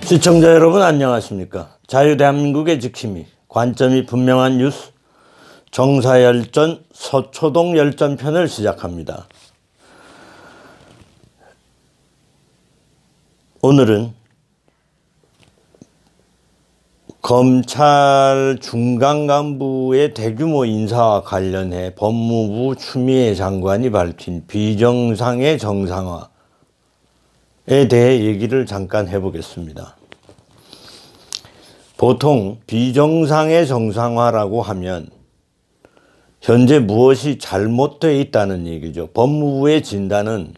시청자 여러분 안녕하십니까. 자유대한민국의 지킴이, 관점이 분명한 뉴스 정사열전 서초동 열전편을 시작합니다. 오늘은 검찰 중간 간부의 대규모 인사와 관련해 법무부 추미애 장관이 밝힌 비정상의 정상화에 대해 얘기를 잠깐 해보겠습니다. 보통 비정상의 정상화라고 하면 현재 무엇이 잘못되어 있다는 얘기죠. 법무부의 진단은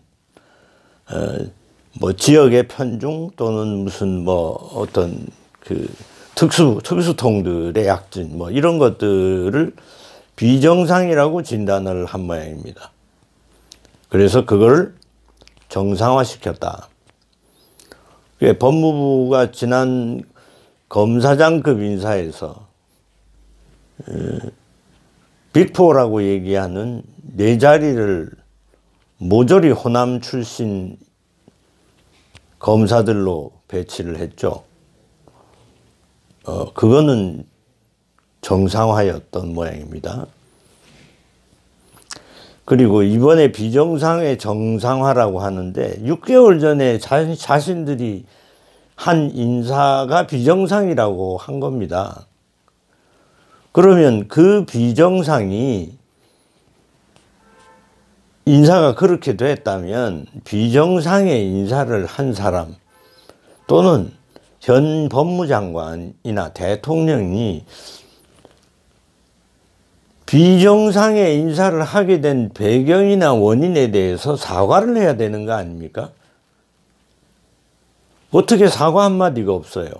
지역의 편중 또는 무슨 어떤 특수통들의 약진 이런 것들을 비정상이라고 진단을 한 모양입니다. 그래서 그걸 정상화시켰다. 법무부가 지난 검사장급 인사에서 빅4라고 얘기하는 4자리를 모조리 호남 출신 검사들로 배치를 했죠. 그거는 정상화였던 모양입니다. 그리고 이번에 비정상의 정상화라고 하는데 6개월 전에 자신들이 한 인사가 비정상이라고 한 겁니다. 그러면 그 비정상이 인사가 그렇게 됐다면 비정상의 인사를 한 사람 또는 현 법무장관이나 대통령이 비정상의 인사를 하게 된 배경이나 원인에 대해서 사과를 해야 되는 거 아닙니까? 어떻게 사과 한마디가 없어요?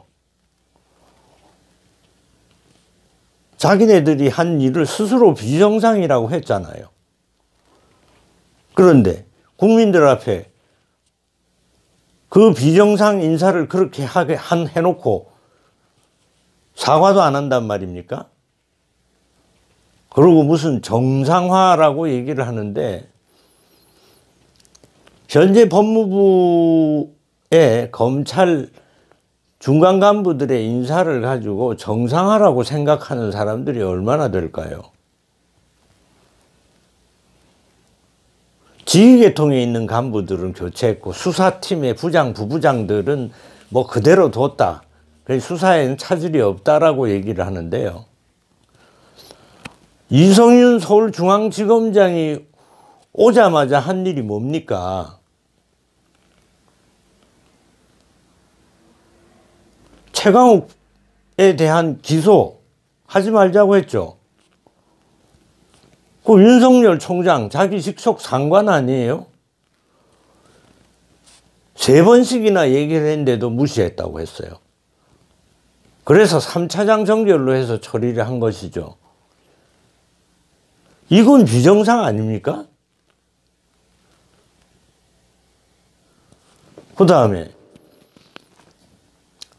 자기네들이 한 일을 스스로 비정상이라고 했잖아요. 그런데 국민들 앞에 그 비정상 인사를 그렇게 해놓고 사과도 안 한단 말입니까? 그리고 무슨 정상화라고 얘기를 하는데 현재 법무부의 검찰 중간 간부들의 인사를 가지고 정상화라고 생각하는 사람들이 얼마나 될까요? 지휘계통에 있는 간부들은 교체했고 수사팀의 부장, 부부장들은 그대로 뒀다. 수사에는 차질이 없다라고 얘기를 하는데요. 이성윤 서울중앙지검장이 오자마자 한 일이 뭡니까? 최강욱에 대한 기소 하지 말자고 했죠. 그 윤석열 총장 자기 직속 상관 아니에요? 3번씩이나 얘기를 했는데도 무시했다고 했어요. 그래서 3차장 정결로 해서 처리를 한 것이죠. 이건 비정상 아닙니까? 그 다음에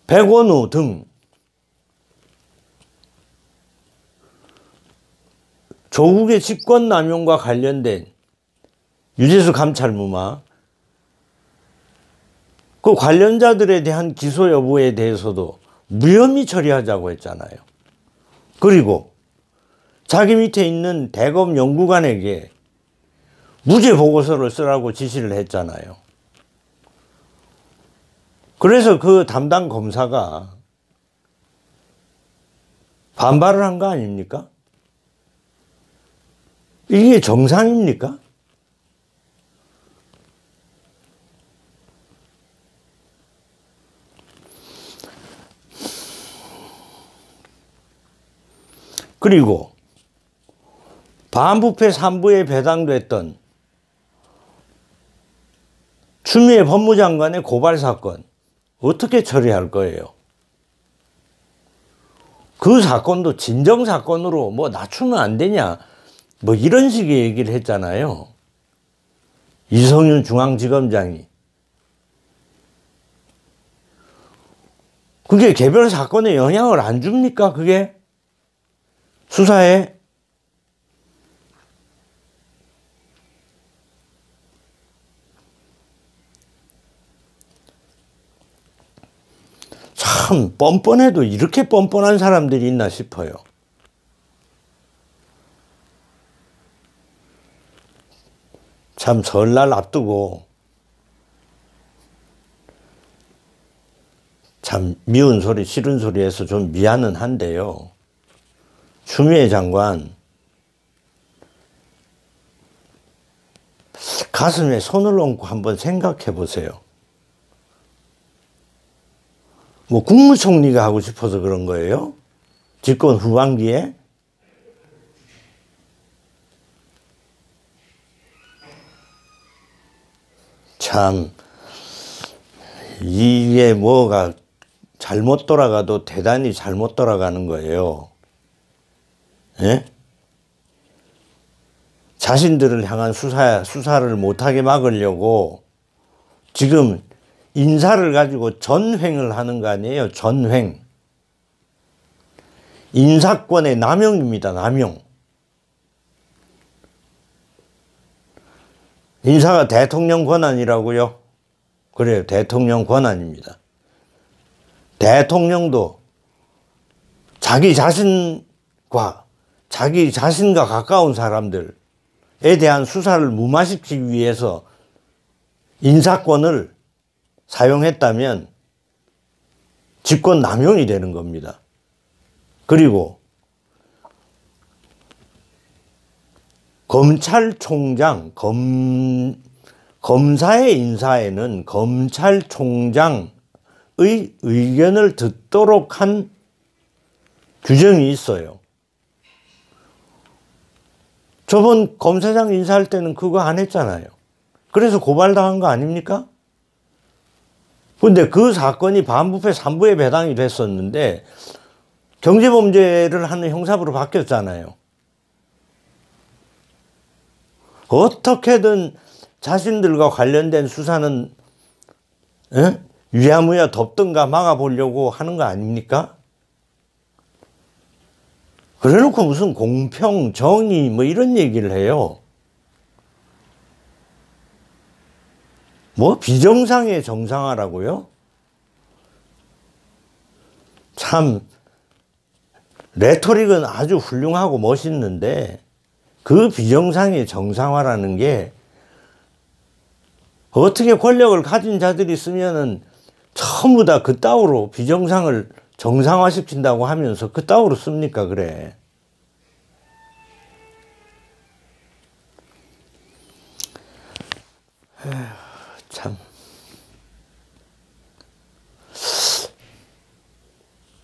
백원우 등 조국의 직권남용과 관련된 유재수 감찰무마 그 관련자들에 대한 기소 여부에 대해서도 무혐의 처리하자고 했잖아요. 그리고 자기 밑에 있는 대검 연구관에게 무죄 보고서를 쓰라고 지시를 했잖아요. 그래서 그 담당 검사가 반발을 한 거 아닙니까? 이게 정상입니까? 그리고 반부패 3부에 배당됐던 추미애 법무장관의 고발 사건 어떻게 처리할 거예요? 그 사건도 진정사건으로 낮추면 안 되냐 이런 식의 얘기를 했잖아요. 이성윤 중앙지검장이. 그게 개별 사건에 영향을 안 줍니까? 그게 수사에? 참 뻔뻔해도 이렇게 뻔뻔한 사람들이 있나 싶어요. 참 설날 앞두고 참 미운 소리 싫은 소리 해서 좀 미안은 한데요. 추미애 장관 가슴에 손을 얹고 한번 생각해 보세요. 뭐 국무총리가 하고 싶어서 그런 거예요? 집권 후반기에? 참 이게 뭐가 잘못 돌아가도 대단히 잘못 돌아가는 거예요. 예? 자신들을 향한 수사를 못하게 막으려고 지금 인사를 가지고 전횡을 하는 거 아니에요? 전횡. 인사권의 남용입니다. 남용. 인사가 대통령 권한이라고요? 그래요. 대통령 권한입니다. 대통령도 자기 자신과 가까운 사람들에 대한 수사를 무마시키기 위해서 인사권을 사용했다면 직권 남용이 되는 겁니다. 그리고 검찰총장, 검사의 인사에는 검찰총장의 의견을 듣도록 한 규정이 있어요. 저번 검사장 인사할 때는 그거 안 했잖아요. 그래서 고발당한 거 아닙니까? 근데 그 사건이 반부패 3부에 배당이 됐었는데 경제범죄를 하는 형사부로 바뀌었잖아요. 어떻게든 자신들과 관련된 수사는 유야무야 덮든가 막아보려고 하는 거 아닙니까? 그래놓고 무슨 공평, 정의 뭐 이런 얘기를 해요. 뭐 비정상의 정상화라고요? 참 레토릭은 아주 훌륭하고 멋있는데 그 비정상의 정상화라는 게 어떻게 권력을 가진 자들이 쓰면은 전부 다 그따위로 비정상을 정상화시킨다고 하면서 그따위로 씁니까? 그래. 참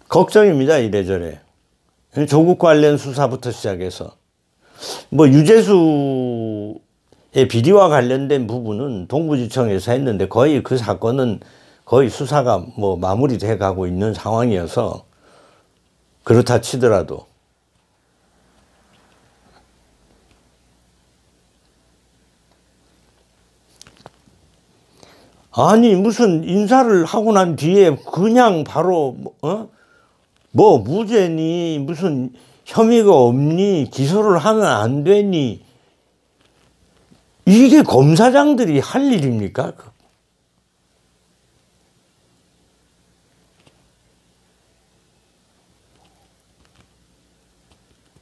걱정입니다. 이래저래 조국 관련 수사부터 시작해서 뭐 유재수의 비리와 관련된 부분은 동부지청에서 했는데 거의 그 사건은 거의 수사가 뭐 마무리돼 가고 있는 상황이어서 그렇다 치더라도 아니 무슨 인사를 하고 난 뒤에 그냥 바로 뭐 무죄니 무슨 혐의가 없니 기소를 하면 안 되니 이게 검사장들이 할 일입니까?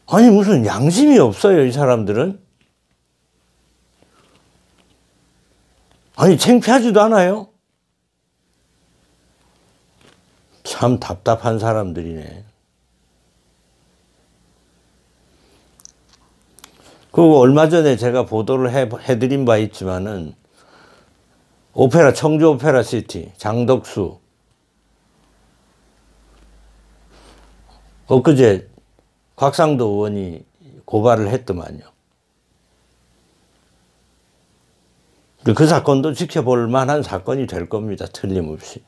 아니 무슨 양심이 없어요 이 사람들은? 아니 창피하지도 않아요? 참 답답한 사람들이네. 그리고 얼마 전에 제가 보도를 해드린 바 있지만은 오페라 청주 오페라 시티 장덕수 엊그제 곽상도 의원이 고발을 했더만요. 그 사건도 지켜볼 만한 사건이 될 겁니다. 틀림없이.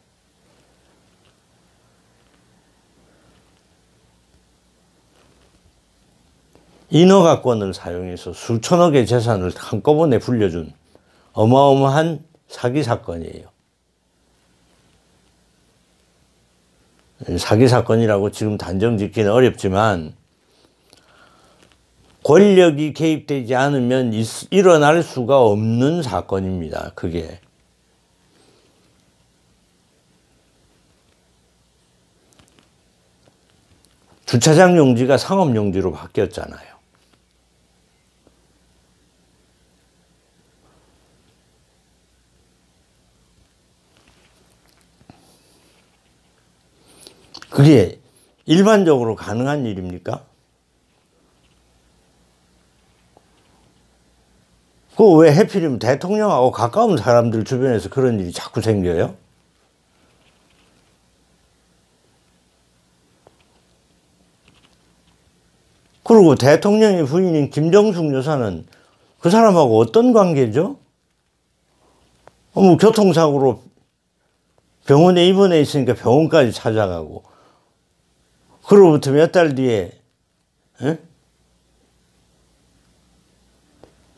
인허가권을 사용해서 수천억의 재산을 한꺼번에 불려준 어마어마한 사기 사건이에요. 사기 사건이라고 지금 단정 짓기는 어렵지만 권력이 개입되지 않으면 일어날 수가 없는 사건입니다. 그게. 주차장 용지가 상업 용지로 바뀌었잖아요. 그게 일반적으로 가능한 일입니까? 그거 왜 하필이면 대통령하고 가까운 사람들 주변에서 그런 일이 자꾸 생겨요? 그리고 대통령의 부인인 김정숙 여사는 그 사람하고 어떤 관계죠? 뭐 교통사고로 병원에 입원해 있으니까 병원까지 찾아가고, 그로부터 몇 달 뒤에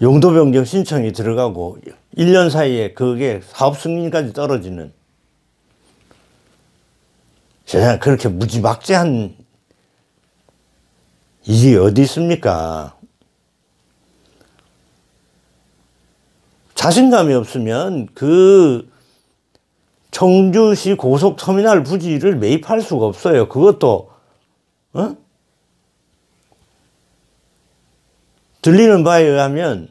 용도 변경 신청이 들어가고 1년 사이에 그게 사업 승인까지 떨어지는, 세상에 그렇게 무지막지한 일이 어디 있습니까? 자신감이 없으면 그 청주시 고속터미널 부지를 매입할 수가 없어요. 그것도 들리는 바에 의하면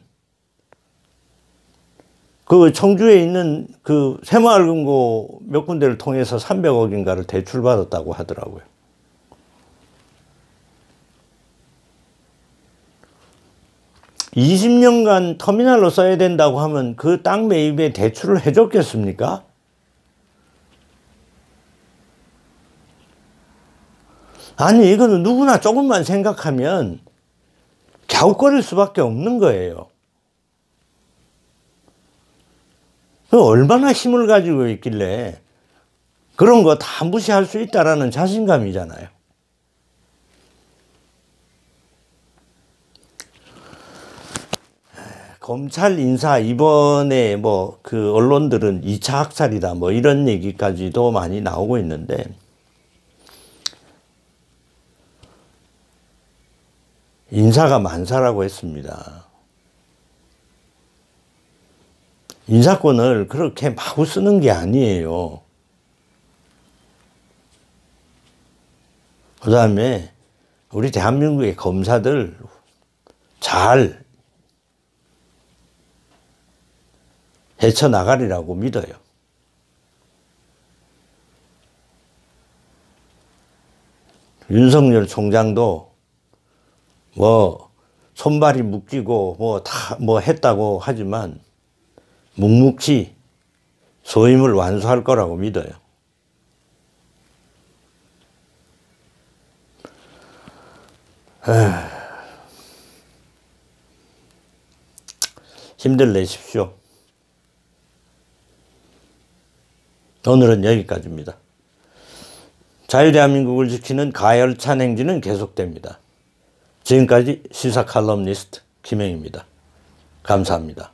그 청주에 있는 그 새마을금고 몇 군데를 통해서 300억인가를 대출받았다고 하더라고요. (20년간) 터미널로 써야 된다고 하면 그 땅 매입에 대출을 해줬겠습니까? 아니, 이거는 누구나 조금만 생각하면 갸웃거릴 수밖에 없는 거예요. 얼마나 힘을 가지고 있길래 그런 거 다 무시할 수 있다라는 자신감이잖아요. 검찰 인사 이번에 뭐 그 언론들은 2차 학살이다 뭐 이런 얘기까지도 많이 나오고 있는데, 인사가 만사라고 했습니다. 인사권을 그렇게 마구 쓰는 게 아니에요. 그 다음에 우리 대한민국의 검사들 잘 헤쳐나가리라고 믿어요. 윤석열 총장도 뭐 손발이 묶이고 뭐 다 뭐 했다고 하지만 묵묵히 소임을 완수할 거라고 믿어요. 힘들 내십시오. 오늘은 여기까지입니다. 자유대한민국을 지키는 가열찬 행진은 계속됩니다. 지금까지 시사 칼럼니스트 김영입니다. 감사합니다.